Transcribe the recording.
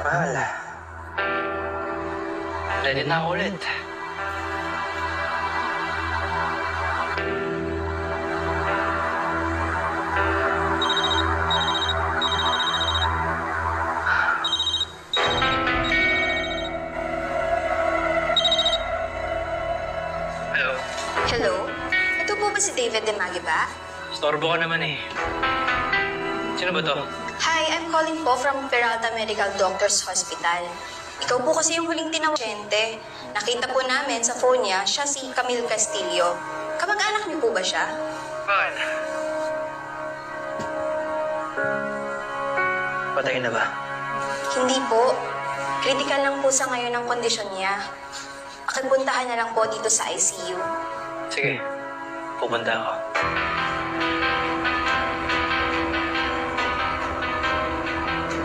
Mahal. Ready na ako ulit. Hello. Hello? Ito po ba si David Demagi ba? Storbo ka naman eh. Sino ba to? Hi, I'm calling po from Peralta Medical Doctors Hospital. Ikaw po kasi yung huling tinawag pasyente. Nakita po namin sa phone niya, siya si Camille Castillo. Kamag-anak niyo po ba siya? Bakit? Patay na ba? Hindi po. Critical lang po sa ngayon ang kondisyon niya. Pakipuntahan na lang po dito sa ICU. Sige, pupunta ako.